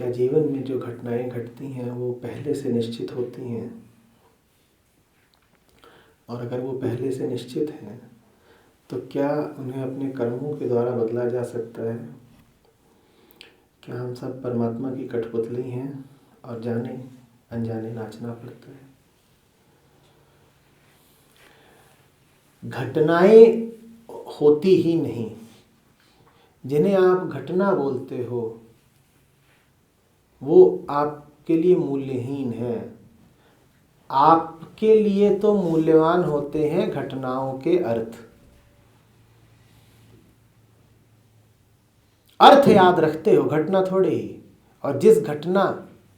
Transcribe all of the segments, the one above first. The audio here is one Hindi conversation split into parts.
क्या जीवन में जो घटनाएं घटती हैं वो पहले से निश्चित होती हैं? और अगर वो पहले से निश्चित हैं तो क्या उन्हें अपने कर्मों के द्वारा बदला जा सकता है? क्या हम सब परमात्मा की कठपुतली हैं और जाने अनजाने नाचना पड़ता है? घटनाएं होती ही नहीं, जिन्हें आप घटना बोलते हो वो आपके लिए मूल्यहीन है। आपके लिए तो मूल्यवान होते हैं घटनाओं के अर्थ। अर्थ याद रखते हो, घटना थोड़े ही। और जिस घटना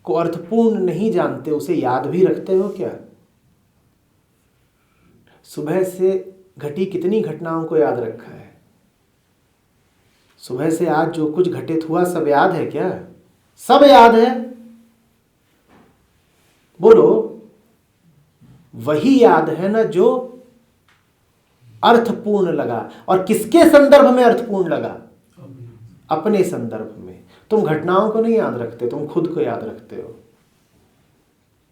को अर्थपूर्ण नहीं जानते उसे याद भी रखते हो क्या? सुबह से घटी कितनी घटनाओं को याद रखा है? सुबह से आज जो कुछ घटित हुआ सब याद है क्या? सब याद है। बोलो, वही याद है ना जो अर्थपूर्ण लगा। और किसके संदर्भ में अर्थपूर्ण लगा? अपने संदर्भ में। तुम घटनाओं को नहीं याद रखते, तुम खुद को याद रखते हो।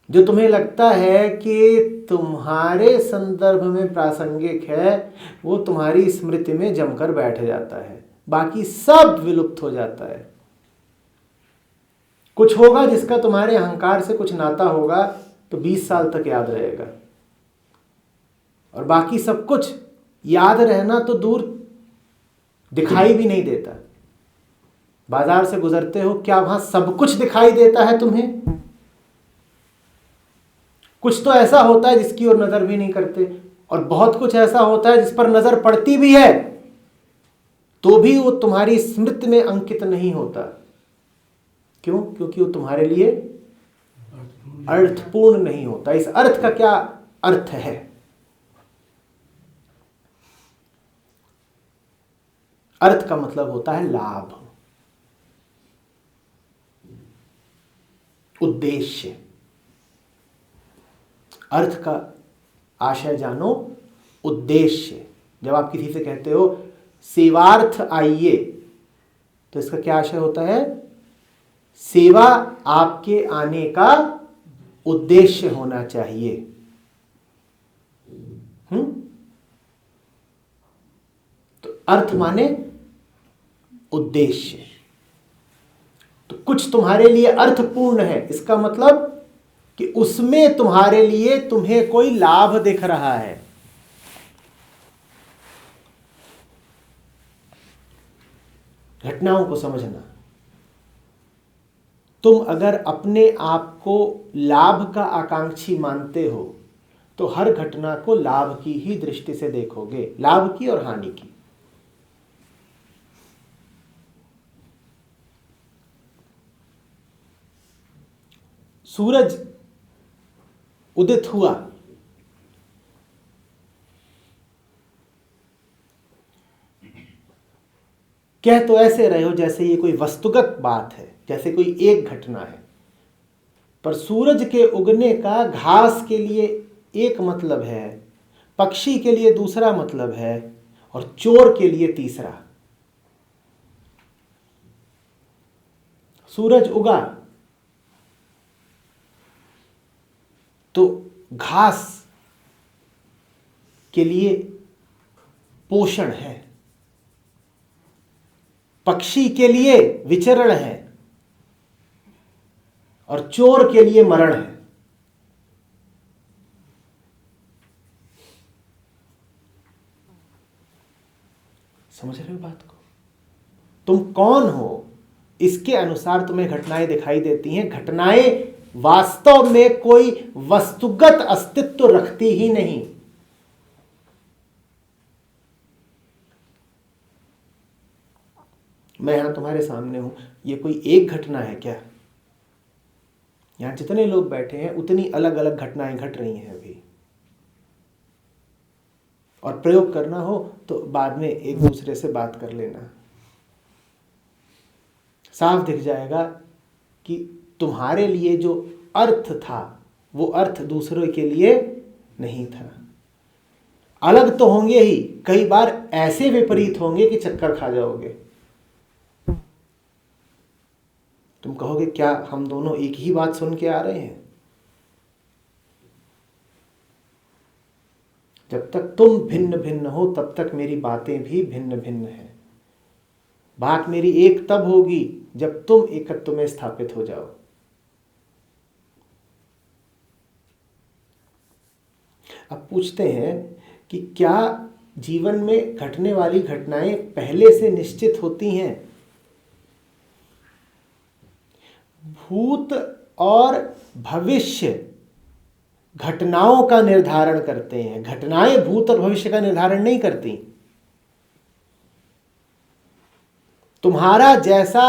जो तुम्हें लगता है कि तुम्हारे संदर्भ में प्रासंगिक है वो तुम्हारी स्मृति में जमकर बैठ जाता है, बाकी सब विलुप्त हो जाता है। कुछ होगा जिसका तुम्हारे अहंकार से कुछ नाता होगा तो 20 साल तक याद रहेगा, और बाकी सब कुछ याद रहना तो दूर, दिखाई भी नहीं देता। बाजार से गुजरते हो, क्या वहां सब कुछ दिखाई देता है तुम्हें? कुछ तो ऐसा होता है जिसकी ओर नजर भी नहीं करते, और बहुत कुछ ऐसा होता है जिस पर नजर पड़ती भी है तो भी वो तुम्हारी स्मृति में अंकित नहीं होता। क्यों? क्योंकि वो तुम्हारे लिए अर्थपूर्ण नहीं होता। इस अर्थ का क्या अर्थ है? अर्थ का मतलब होता है लाभ, उद्देश्य। अर्थ का आशय जानो, उद्देश्य। जब आप किसी से कहते हो सेवार्थ आइए, तो इसका क्या आशय होता है? सेवा आपके आने का उद्देश्य होना चाहिए। तो अर्थ माने उद्देश्य। तो कुछ तुम्हारे लिए अर्थपूर्ण है, इसका मतलब कि उसमें तुम्हारे लिए तुम्हें कोई लाभ दिख रहा है। घटनाओं को समझना। तुम अगर अपने आप को लाभ का आकांक्षी मानते हो तो हर घटना को लाभ की ही दृष्टि से देखोगे, लाभ की और हानि की। सूरज उदित हुआ, कह तो ऐसे रहे हो जैसे ये कोई वस्तुगत बात है, जैसे कोई एक घटना है, पर सूरज के उगने का घास के लिए एक मतलब है, पक्षी के लिए दूसरा मतलब है, और चोर के लिए तीसरा। सूरज उगा तो घास के लिए पोषण है, पक्षी के लिए विचरण है, और चोर के लिए मरण है। समझ रहे हो बात को? तुम कौन हो इसके अनुसार तुम्हें घटनाएं दिखाई देती हैं। घटनाएं वास्तव में कोई वस्तुगत अस्तित्व रखती ही नहीं। मैं यहां तुम्हारे सामने हूं, ये कोई एक घटना है क्या? यहां जितने लोग बैठे हैं उतनी अलग अलग घटनाएं घट रही हैं अभी। और प्रयोग करना हो तो बाद में एक दूसरे से बात कर लेना, साफ दिख जाएगा कि तुम्हारे लिए जो अर्थ था वो अर्थ दूसरों के लिए नहीं था। अलग तो होंगे ही, कई बार ऐसे विपरीत होंगे कि चक्कर खा जाओगे। तुम कहोगे क्या हम दोनों एक ही बात सुन के आ रहे हैं? जब तक तुम भिन्न भिन्न हो तब तक मेरी बातें भी भिन्न भिन्न हैं। बात मेरी एक तब होगी जब तुम एकत्व में स्थापित हो जाओ। अब पूछते हैं कि क्या जीवन में घटने वाली घटनाएं पहले से निश्चित होती हैं? भूत और भविष्य घटनाओं का निर्धारण करते हैं, घटनाएं भूत और भविष्य का निर्धारण नहीं करती। तुम्हारा जैसा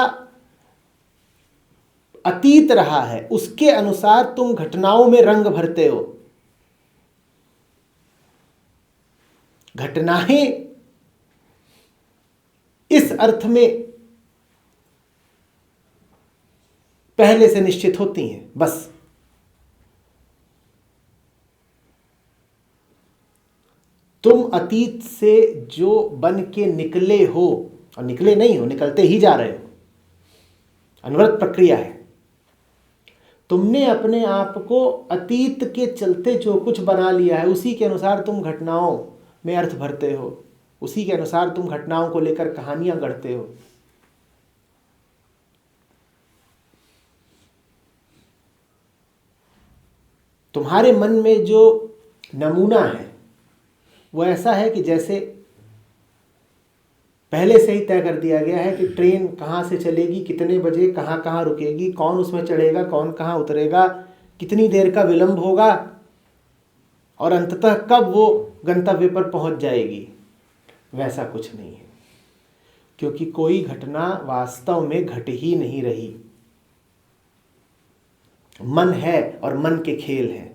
अतीत रहा है उसके अनुसार तुम घटनाओं में रंग भरते हो। घटनाएं इस अर्थ में पहले से निश्चित होती हैं बस। तुम अतीत से जो बन के निकले हो, और निकले नहीं हो, निकलते ही जा रहे हो, अनवरत प्रक्रिया है। तुमने अपने आप को अतीत के चलते जो कुछ बना लिया है उसी के अनुसार तुम घटनाओं में अर्थ भरते हो, उसी के अनुसार तुम घटनाओं को लेकर कहानियां गढ़ते हो। तुम्हारे मन में जो नमूना है वो ऐसा है कि जैसे पहले से ही तय कर दिया गया है कि ट्रेन कहाँ से चलेगी, कितने बजे, कहाँ कहाँ रुकेगी, कौन उसमें चढ़ेगा, कौन कहाँ उतरेगा, कितनी देर का विलंब होगा और अंततः कब वो गंतव्य पर पहुंच जाएगी। वैसा कुछ नहीं है, क्योंकि कोई घटना वास्तव में घट ही नहीं रही। मन है और मन के खेल हैं।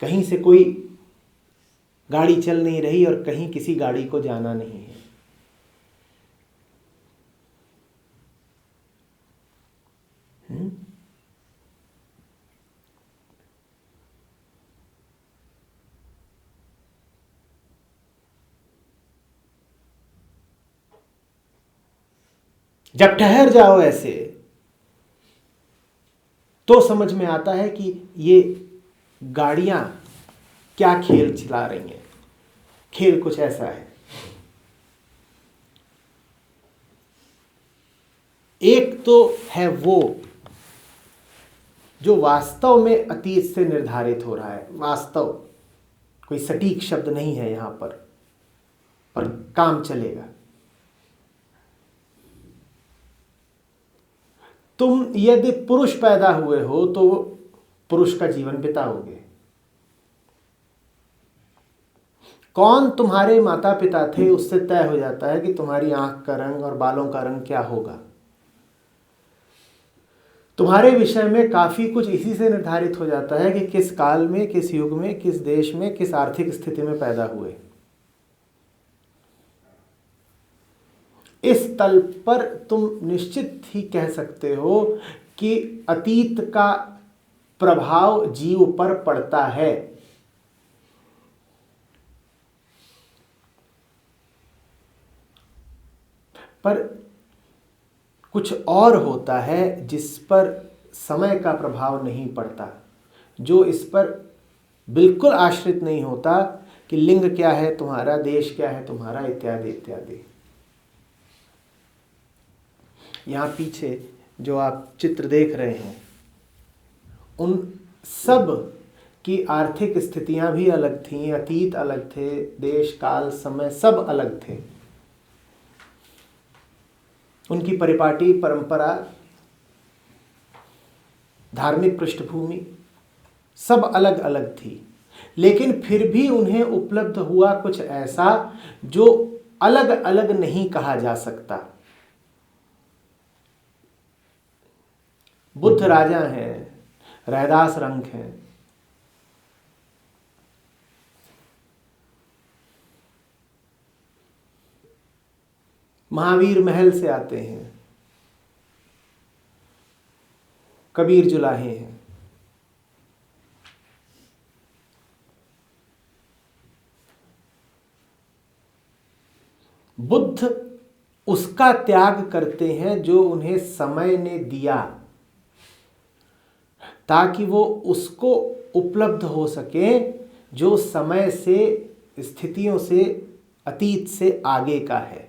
कहीं से कोई गाड़ी चल नहीं रही और कहीं किसी गाड़ी को जाना नहीं है। जब ठहर जाओ ऐसे तो समझ में आता है कि ये गाड़ियां क्या खेल चला रही हैं। खेल कुछ ऐसा है, एक तो है वो जो वास्तव में अतीत से निर्धारित हो रहा है। वास्तव कोई सटीक शब्द नहीं है यहां पर काम चलेगा। तुम यदि पुरुष पैदा हुए हो तो पुरुष का जीवन बिताओगे। कौन तुम्हारे माता पिता थे उससे तय हो जाता है कि तुम्हारी आंख का रंग और बालों का रंग क्या होगा। तुम्हारे विषय में काफी कुछ इसी से निर्धारित हो जाता है कि किस काल में, किस युग में, किस देश में, किस आर्थिक स्थिति में पैदा हुए। इस तल पर तुम निश्चित ही कह सकते हो कि अतीत का प्रभाव जीव पर पड़ता है। पर कुछ और होता है जिस पर समय का प्रभाव नहीं पड़ता, जो इस पर बिल्कुल आश्रित नहीं होता कि लिंग क्या है तुम्हारा, देश क्या है तुम्हारा, इत्यादि इत्यादि। यहाँ पीछे जो आप चित्र देख रहे हैं उन सब की आर्थिक स्थितियां भी अलग थीं, अतीत अलग थे, देश काल समय सब अलग थे। उनकी परिपाटी, परंपरा, धार्मिक पृष्ठभूमि सब अलग अलग थी, लेकिन फिर भी उन्हें उपलब्ध हुआ कुछ ऐसा जो अलग अलग नहीं कहा जा सकता। बुद्ध राजा हैं, रैदास रंक हैं, महावीर महल से आते हैं, कबीर जुलाहे हैं। बुद्ध उसका त्याग करते हैं जो उन्हें समय ने दिया, ताकि वो उसको उपलब्ध हो सके जो समय से, स्थितियों से, अतीत से आगे का है।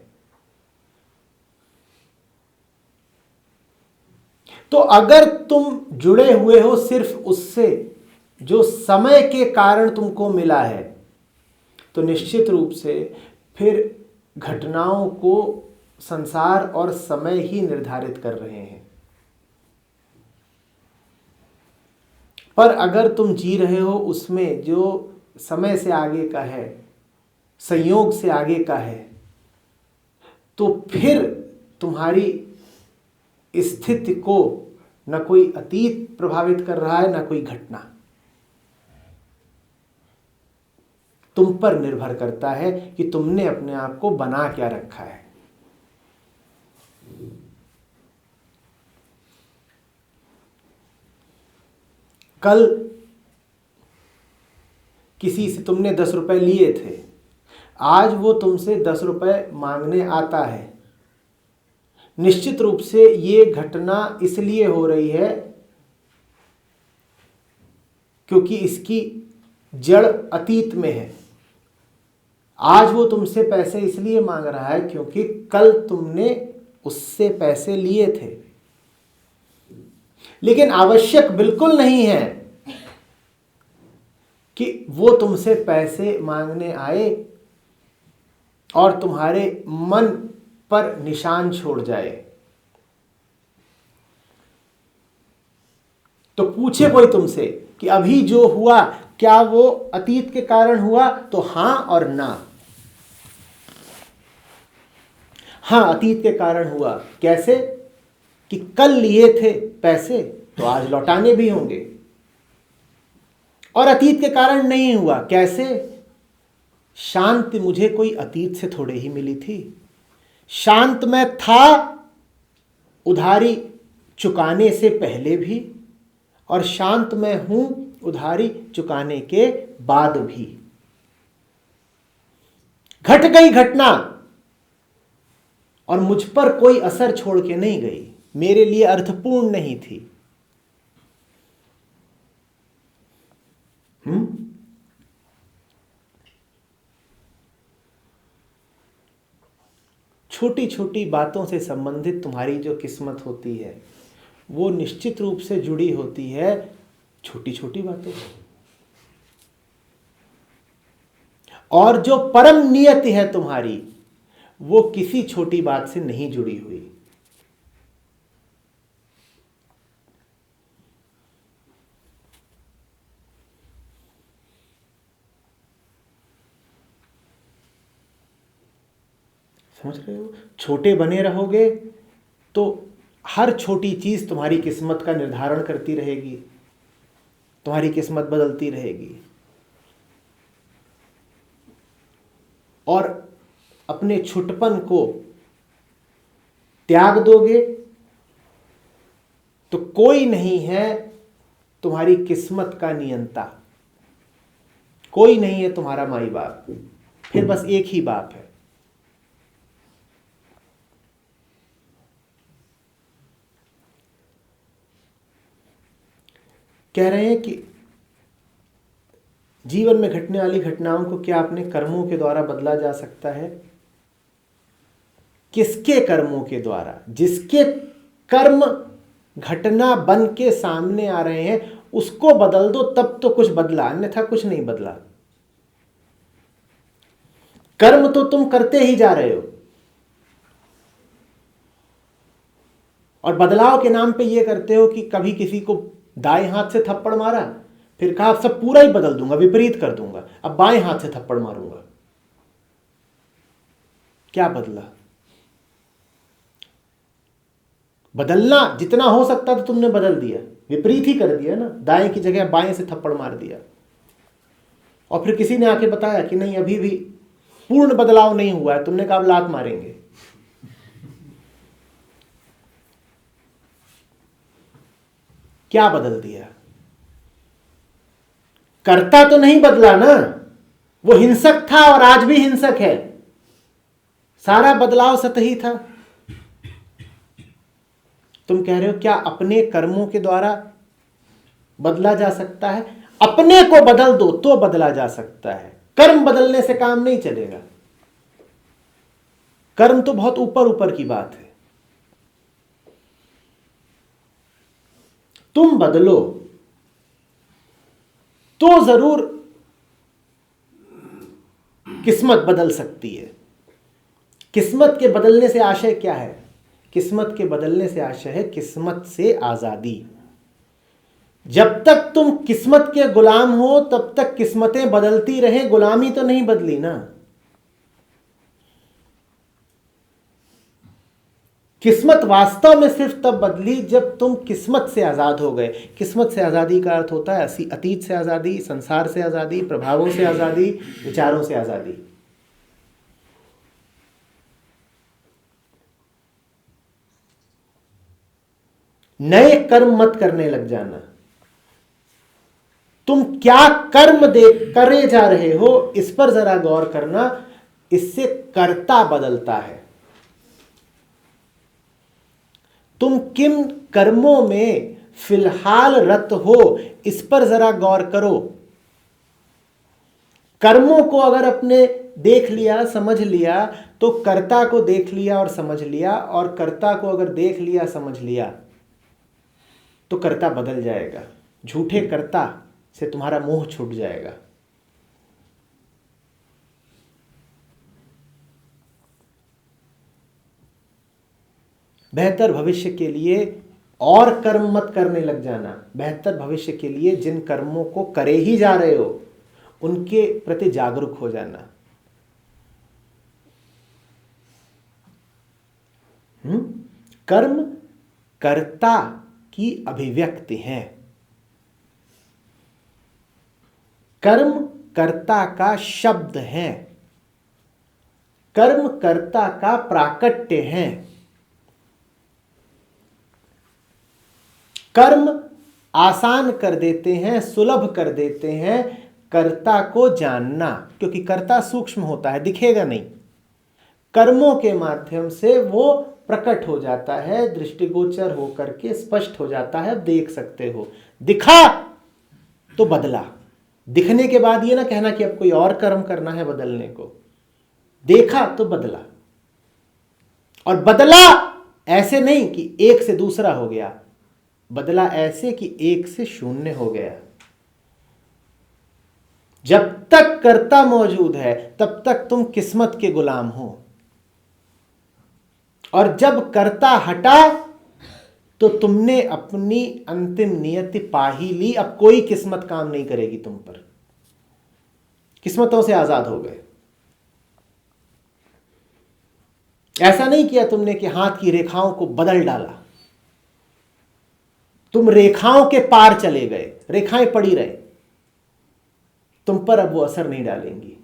तो अगर तुम जुड़े हुए हो सिर्फ उससे जो समय के कारण तुमको मिला है, तो निश्चित रूप से फिर घटनाओं को संसार और समय ही निर्धारित कर रहे हैं। पर अगर तुम जी रहे हो उसमें जो समय से आगे का है, संयोग से आगे का है, तो फिर तुम्हारी स्थिति को न कोई अतीत प्रभावित कर रहा है, न कोई घटना। तुम पर निर्भर करता है कि तुमने अपने आप को बना क्या रखा है। कल किसी से तुमने 10 रुपए लिए थे, आज वो तुमसे 10 रुपए मांगने आता है। निश्चित रूप से ये घटना इसलिए हो रही है क्योंकि इसकी जड़ अतीत में है। आज वो तुमसे पैसे इसलिए मांग रहा है क्योंकि कल तुमने उससे पैसे लिए थे। लेकिन आवश्यक बिल्कुल नहीं है कि वो तुमसे पैसे मांगने आए और तुम्हारे मन पर निशान छोड़ जाए। तो पूछे कोई तुमसे कि अभी जो हुआ क्या वो अतीत के कारण हुआ, तो हां और ना। हां, अतीत के कारण हुआ। कैसे? कि कल लिए थे पैसे तो आज लौटाने भी होंगे। और अतीत के कारण नहीं हुआ। कैसे? शांति मुझे कोई अतीत से थोड़े ही मिली थी। शांत मैं था उधारी चुकाने से पहले भी, और शांत मैं हूं उधारी चुकाने के बाद भी। घट गई घटना और मुझ पर कोई असर छोड़ के नहीं गई, मेरे लिए अर्थपूर्ण नहीं थी। छोटी छोटी बातों से संबंधित तुम्हारी जो किस्मत होती है वो निश्चित रूप से जुड़ी होती है छोटी छोटी बातों से। और जो परम नियति है तुम्हारी वो किसी छोटी बात से नहीं जुड़ी हुई। समझ रहे हो? छोटे बने रहोगे तो हर छोटी चीज तुम्हारी किस्मत का निर्धारण करती रहेगी, तुम्हारी किस्मत बदलती रहेगी। और अपने छुटपन को त्याग दोगे तो कोई नहीं है तुम्हारी किस्मत का नियंता, कोई नहीं है तुम्हारा माई बाप, फिर बस एक ही बाप है। कह रहे हैं कि जीवन में घटने वाली घटनाओं को क्या अपने कर्मों के द्वारा बदला जा सकता है? किसके कर्मों के द्वारा? जिसके कर्म घटना बन के सामने आ रहे हैं उसको बदल दो, तब तो कुछ बदला, अन्यथा कुछ नहीं बदला। कर्म तो तुम करते ही जा रहे हो, और बदलाव के नाम पे ये करते हो कि कभी किसी को दाएं हाथ से थप्पड़ मारा, फिर कहा अब सब पूरा ही बदल दूंगा, विपरीत कर दूंगा, अब बाएं हाथ से थप्पड़ मारूंगा। क्या बदला? बदलना जितना हो सकता तो तुमने बदल दिया, विपरीत ही कर दिया ना, दाएं की जगह बाएं से थप्पड़ मार दिया। और फिर किसी ने आके बताया कि नहीं अभी भी पूर्ण बदलाव नहीं हुआ है, तुमने कहा अब लात मारेंगे। क्या बदल दिया? करता तो नहीं बदला ना, वो हिंसक था और आज भी हिंसक है। सारा बदलाव सतही था। तुम कह रहे हो क्या अपने कर्मों के द्वारा बदला जा सकता है? अपने को बदल दो तो बदला जा सकता है, कर्म बदलने से काम नहीं चलेगा। कर्म तो बहुत ऊपर ऊपर की बात है। तुम बदलो तो जरूर किस्मत बदल सकती है। किस्मत के बदलने से आशय क्या है? किस्मत के बदलने से आशय है किस्मत से आजादी। जब तक तुम किस्मत के गुलाम हो तब तक किस्मतें बदलती रहे, गुलामी तो नहीं बदली ना। किस्मत वास्तव में सिर्फ तब बदली जब तुम किस्मत से आजाद हो गए। किस्मत से आजादी का अर्थ होता है अतीत से आजादी, संसार से आजादी, प्रभावों से आजादी, विचारों से आजादी। नए कर्म मत करने लग जाना। तुम क्या कर्म करे जा रहे हो इस पर जरा गौर करना। इससे कर्ता बदलता है। तुम किन कर्मों में फिलहाल रत हो इस पर जरा गौर करो। कर्मों को अगर अपने देख लिया, समझ लिया, तो कर्ता को देख लिया और समझ लिया, और कर्ता को अगर देख लिया, समझ लिया, तो कर्ता बदल जाएगा। झूठे कर्ता से तुम्हारा मोह छूट जाएगा। बेहतर भविष्य के लिए और कर्म मत करने लग जाना। बेहतर भविष्य के लिए जिन कर्मों को करे ही जा रहे हो उनके प्रति जागरूक हो जाना। कर्म कर्ता की अभिव्यक्ति है। कर्म कर्ता का शब्द है। कर्म कर्ता का प्राकट्य है। कर्म आसान कर देते हैं, सुलभ कर देते हैं कर्ता को जानना, क्योंकि कर्ता सूक्ष्म होता है, दिखेगा नहीं। कर्मों के माध्यम से वो प्रकट हो जाता है, दृष्टिगोचर होकर के स्पष्ट हो जाता है, देख सकते हो। दिखा तो बदला। दिखने के बाद ये ना कहना कि अब कोई और कर्म करना है बदलने को। देखा तो बदला। और बदला ऐसे नहीं कि एक से दूसरा हो गया, बदला ऐसे कि एक से शून्य हो गया। जब तक कर्ता मौजूद है तब तक तुम किस्मत के गुलाम हो, और जब कर्ता हटा तो तुमने अपनी अंतिम नियति पा ही ली। अब कोई किस्मत काम नहीं करेगी तुम पर। किस्मतों से आजाद हो गए। ऐसा नहीं किया तुमने कि हाथ की रेखाओं को बदल डाला। तुम रेखाओं के पार चले गए। रेखाएं पड़ी रहे, तुम पर अब वो असर नहीं डालेंगी।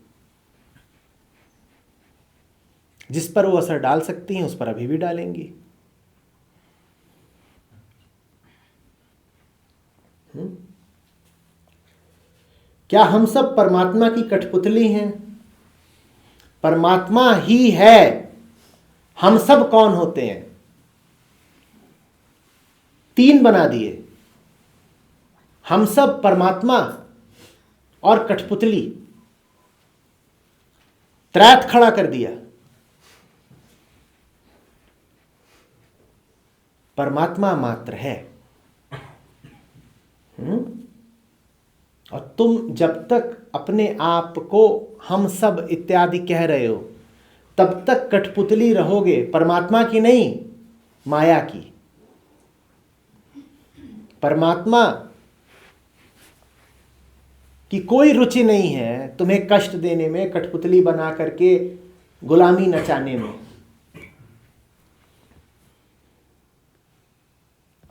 जिस पर वो असर डाल सकती हैं उस पर अभी भी डालेंगी। क्या हम सब परमात्मा की कठपुतली हैं? परमात्मा ही है। हम सब कौन होते हैं? तीन बना दिए। हम सब परमात्मा और कठपुतली, त्रैत खड़ा कर दिया। परमात्मा मात्र है। और तुम जब तक अपने आप को हम सब इत्यादि कह रहे हो तब तक कठपुतली रहोगे, परमात्मा की नहीं, माया की। परमात्मा की कोई रुचि नहीं है तुम्हें कष्ट देने में, कठपुतली बना करके गुलामी नचाने में।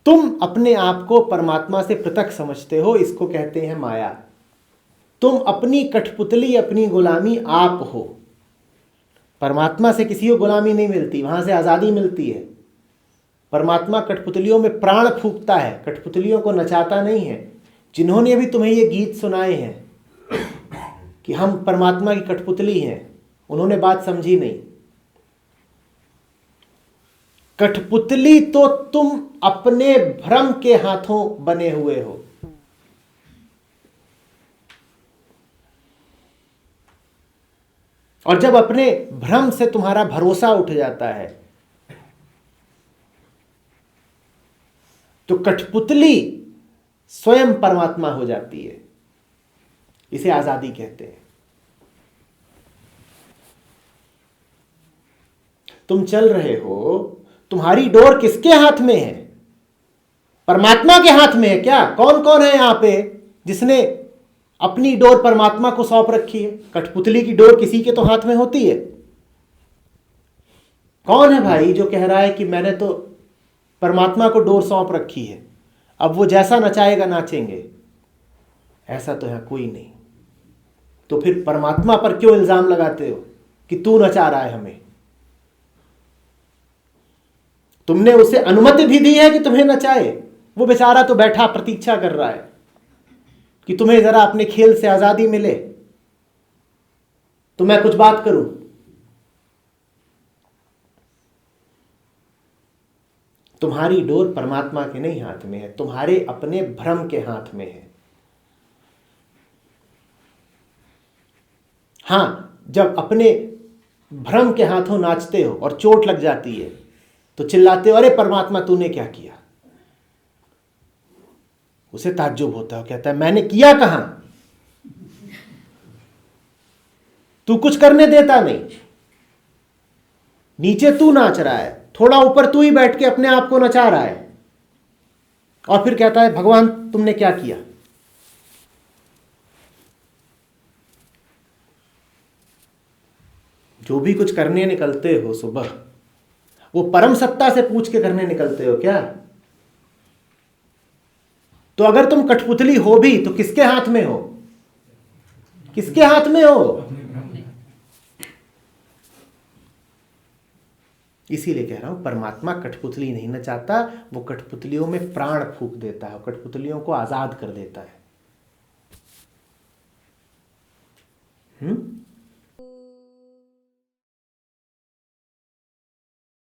तुम अपने आप को परमात्मा से पृथक समझते हो, इसको कहते हैं माया। तुम अपनी कठपुतली, अपनी गुलामी आप हो। परमात्मा से किसी को गुलामी नहीं मिलती, वहां से आजादी मिलती है। परमात्मा कठपुतलियों में प्राण फूंकता है, कठपुतलियों को नचाता नहीं है। जिन्होंने भी तुम्हें ये गीत सुनाए हैं कि हम परमात्मा की कठपुतली हैं, उन्होंने बात समझी नहीं। कठपुतली तो तुम अपने भ्रम के हाथों बने हुए हो। और जब अपने भ्रम से तुम्हारा भरोसा उठ जाता है तो कठपुतली स्वयं परमात्मा हो जाती है। इसे आजादी कहते हैं। तुम चल रहे हो, तुम्हारी डोर किसके हाथ में है? परमात्मा के हाथ में है क्या? कौन कौन है यहां पे जिसने अपनी डोर परमात्मा को सौंप रखी है? कठपुतली की डोर किसी के तो हाथ में होती है। कौन है भाई जो कह रहा है कि मैंने तो परमात्मा को डोर सौंप रखी है, अब वो जैसा नचाएगा नाचेंगे? ऐसा तो यहां कोई नहीं। तो फिर परमात्मा पर क्यों इल्जाम लगाते हो कि तू नचा रहा है हमें? तुमने उसे अनुमति भी दी है कि तुम्हें नचाए? वो बेचारा तो बैठा प्रतीक्षा कर रहा है कि तुम्हें जरा अपने खेल से आजादी मिले तो मैं कुछ बात करूं। तुम्हारी डोर परमात्मा के नहीं हाथ में है, तुम्हारे अपने भ्रम के हाथ में है। हां, जब अपने भ्रम के हाथों नाचते हो और चोट लग जाती है तो चिल्लाते हो, अरे परमात्मा तूने क्या किया? उसे ताज्जुब होता है, कहता है मैंने किया कहां? तू कुछ करने देता नहीं। नीचे तू नाच रहा है, थोड़ा ऊपर तू ही बैठ के अपने आप को नचा रहा है, और फिर कहता है भगवान तुमने क्या किया? जो भी कुछ करने निकलते हो सुबह, वो परम सत्ता से पूछ के करने निकलते हो क्या? तो अगर तुम कठपुतली हो भी तो किसके हाथ में हो? किसके हाथ में हो? इसीलिए कह रहा हूं, परमात्मा कठपुतली नहीं नचाता, वो कठपुतलियों में प्राण फूंक देता है, कठपुतलियों को आजाद कर देता है।